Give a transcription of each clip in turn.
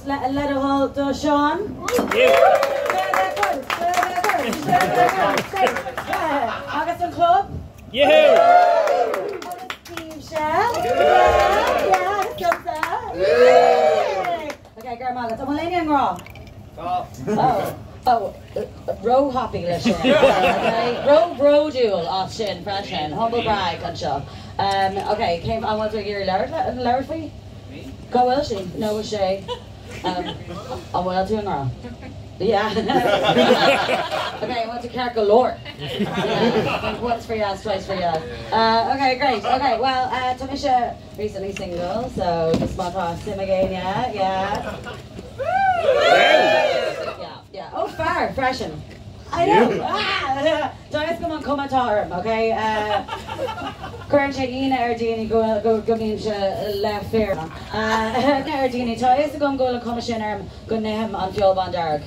let a hold to Sean. August and Club. Steve Shell. Okay, girl, August. I'm Lenny and Raw. Row hopping lei sin. Row dual off sin freshen. Humble brag and seo. Okay, came on what year Larry for? Go will she? No will she? I'm well doing wrong. Yeah. Okay, I want to carry galore. Once for yes, twice for yes. Okay, great. Okay, well, Tamisha recently single, so just want to sim again, yeah. Yeah. Oh, far, freshen. I know. Don't come on commentarum, okay? Current Ina Erdini go mean left fair. Erdini, Toys go and commission go name on Fuel Bondark.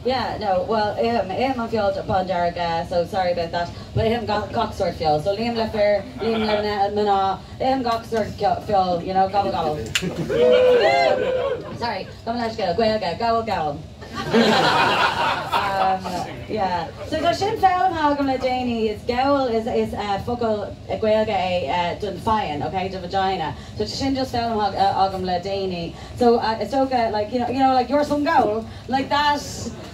Yeah, no, well, him on Fuel Bondark, so sorry about that. But him got Coxsort Fuel. So Liam Leffer, Liam Levina, him Coxsort Fuel, you know, gobble. Sorry, come let's go, go. Yeah. So the sin fell agam le déine is gaul is focal gaelga dun fain, okay, the vagina. So the sin just fell agam le déine. So it's okay, like you know, like you're some gaul, like that.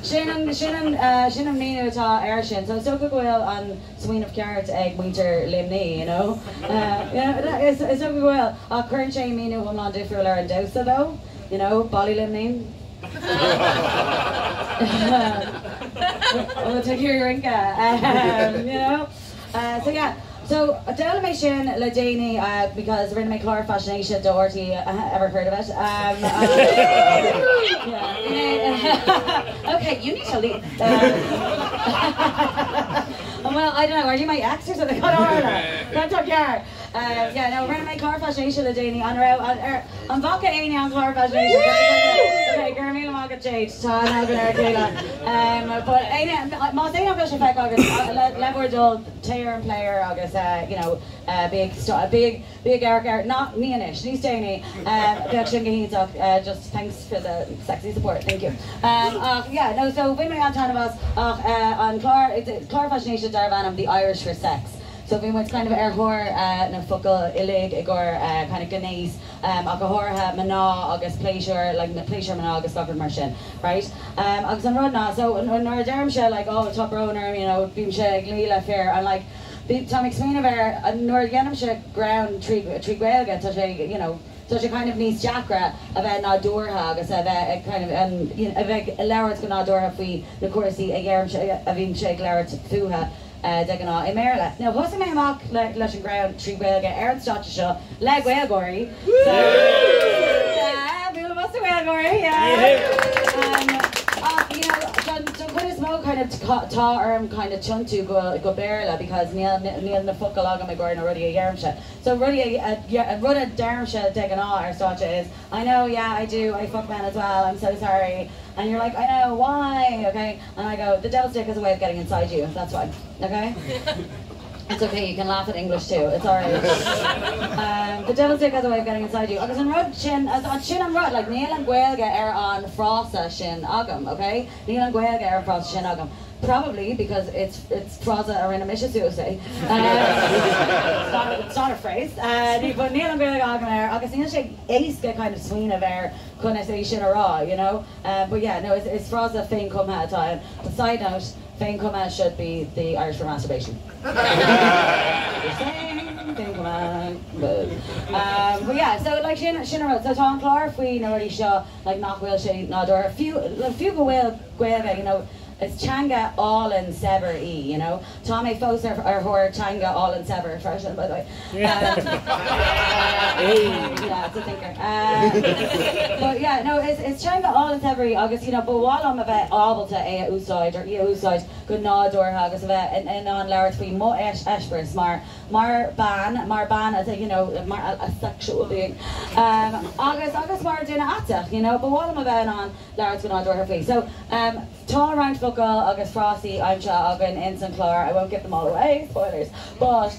Shinam ninu ta ershin. So it's okay gael on swing of carrot egg winter limni, you know. It's okay gael. Current chain minu hum non different and dosa though, you know, body limni. We'll take your rinka, you know. So yeah, so Delamation Ladini, because we're gonna make Clara Fascination Doherty. Ever heard of it? Yeah. Okay, you need to leave. Well, I don't know. Are you my ex or something? Can't talk here. Yeah, no, we're gonna make Clara Fascination Ladini on Vodka Aini on Clara Fascination. Okay, Gurmila Maga Jade, Sean Alvin Kayla. But Mas Aina Fish Effect August, Leverage Taylor and Player August, you know, big Eric, not me and Ish, Nice Danny, just thanks for the sexy support, thank you. Yeah, no, so we may on time of us on Clara Fascination Darvanam, the Irish for sex. So we went kind of hor na focal ilig igor kind of ganese agahorha mana august pleasure like the pleasure mana august covered martian, right? August on road now, so nor derm like top rower, you know, beam she glila fair and like Tom explain about nor yanam she ground tree gaelga such a, you know, such a kind of nice chakra about na dorha agus a kind of you know avec larrats gonna dorha fi the course a yarm avin she larrats fuha Degana Emerla. Now, what's the name of Lush ground tree gaelga Aaron Stotcha leg GaelGÁIRÍ. So what's the GaelGÁIRÍ? You know, so kind of smoke kind of ta arm kind of chuntu go berla because neil na focal agam me gorn already a yarmsha. So really a darmsha Degana or Stotcha is, I know, yeah, I do, I fuck man as well, I'm so sorry. And you're like, I know, why? Okay? And I go, the devil's dick is a way of getting inside you, that's why. Okay? It's okay, you can laugh at English too, it's alright. The devil's dick has a way of getting inside you. Because on rud chin, on chin and rud, like Neil and Gaelga on frosta shin agam, okay? Neil and Gaelga on frosta shin agam. Probably because it's frosta or in a mishisu say. It's not a phrase. But Neil and Gaelga agam agus Neil she ace get kind of swing of air connotation or raw, you know? But yeah, no, it's frosta thing come at a time. The side note, Fain Cuma should be the Irish for masturbation. But yeah, so like Shinna wrote, so Tom Clark, we know already show like not will she not or a few go will you know. It's Changa all in sever E, you know. Tommy Foser or her Changa all in sever version, by the way. Yeah, it's a thinker. But yeah, no, it's Changa all in sever E, August, you know, but while I'm about able to a Usaid or Usaid, go nádúir agus bheith in an leir faoi mo espris mar ban as a, you know, a sexual being. Agus mar duna atach, you know, but while I'm a bheith an leir go nádúir faoi. So tá round focal agus frosty I'm seo agan in St. Clár. I won't give them all away, spoilers. But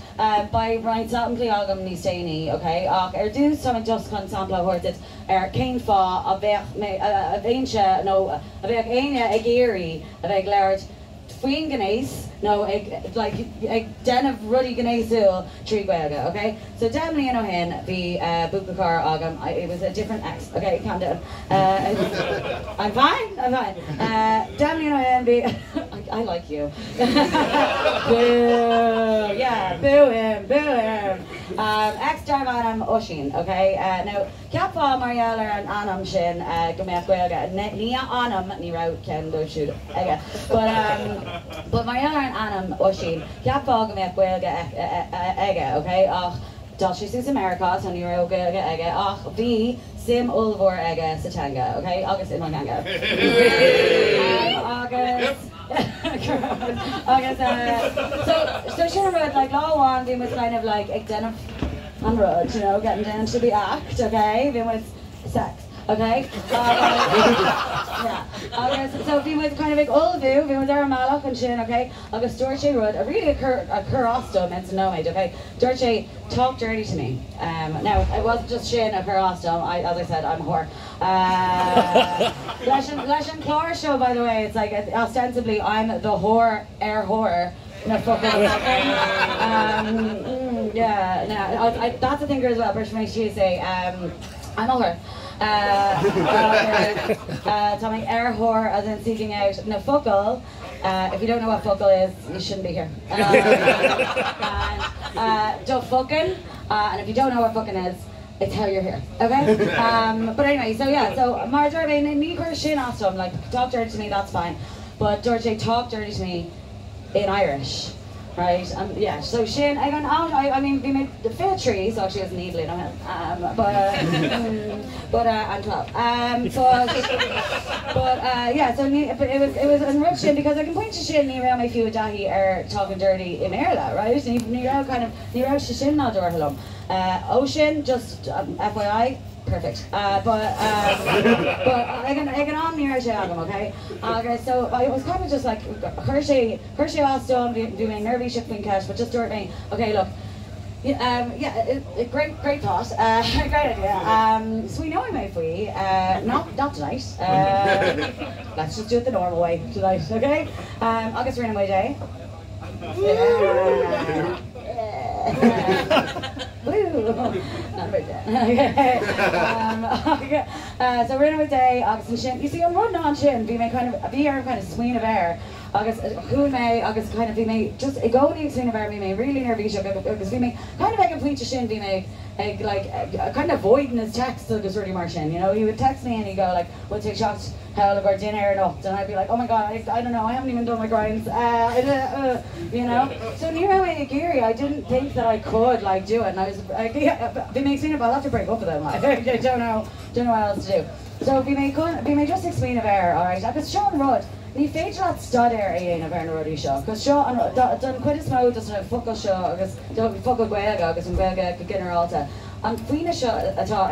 by right something pli agam ní stainy, okay? Ach dús some just con sampla hortit céin fá a bhéinse no a bheith aine ag géirí a bheith léirt faoin gnéis no ag den of ruddy gnéisúil trí gaeilge, okay? So definitely you know hin the Búrca car agam it was a different ex, okay? Calm down. I'm fine. Definitely you know hin the I like you. Boo! Yeah, boo him. Ex-drive Anam Oshin, okay? Now, Kiapa Marielle and Anam Shin, Gameath Gaelga, Nia Anam, ni rau can go shoot. But Marielle and Anam Oshin, Kiapa Gameath Gaelga, okay? Dalshi Sus America, so ni rau Gaelga, V, Sim Ulvor Ega Satanga, okay? August in Manganga. August. So she wrote like law one, then was kind of like again on road, you know, getting down to the act, okay? Then was sex, okay? Yeah. So then was kind of like all of you, then was there a malach and shin, okay? August Dorche wrote a really occur osto meant to know me, okay? Dorche talk dirty to me. Now it wasn't just shin occur osto. As I said, I'm a whore. Lash and Clár show, by the way, it's like ostensibly I'm the whore, whore. No fucking. Yeah, no, that's the thing as well. Person makes you say, I'm a whore. Tommy whore as in seeking out. No focal. If you don't know what focal is, you shouldn't be here. Don't fucking. And if you don't know what fucking is, it's how you're here, okay? But anyway, so yeah, so Marjorie, me shin asked him, like, talk dirty to me, that's fine. But Dorje talk dirty to me in Irish, right? Yeah, so shin, I mean, we made the fair tree, so she was needly, but and 12. Yeah, so it was enriched because I can point to shin around my few dahi are talking dirty in Ireland, right? And you know, kind of near out to shin not door hello. Ocean, just FYI, perfect. But I can on near album, okay? Okay, so it was kind of just like Hershey asked on doing nervy shifting cash, but just do it me. Okay, look. Yeah, great thought. Great idea. So we know we made for you. Not tonight. Let's just do it the normal way tonight, okay? August Runaway Day. Yeah. Woo! Not about that. Okay. So Runaway Day, August and Shin. You see, I'm running on Shin. We may kind of swing of air. August, who may, August kind of, we may just go to the swing of air. We may really nervous because we may kind of make a point to Shin. We may kind of voiding his text to this really Martian. You know, he would text me and he'd go like, "We'll take shots. Hell of our dinner and up," and I'd be like, "Oh my god, I don't know, I haven't even done my grinds," you know. So near my Geary, I didn't think that I could like do it, and I was it makes me I'll have to break up with them. Like, I don't know what else to do. So we may just explain of air, all right? Because Sean Rudd, ní féidir that stud air a bhar na rudí seo, because Sean done quite a smó just a focal seo agus focal gaeilge agus an gaeilge go generalta. An faoine seo atá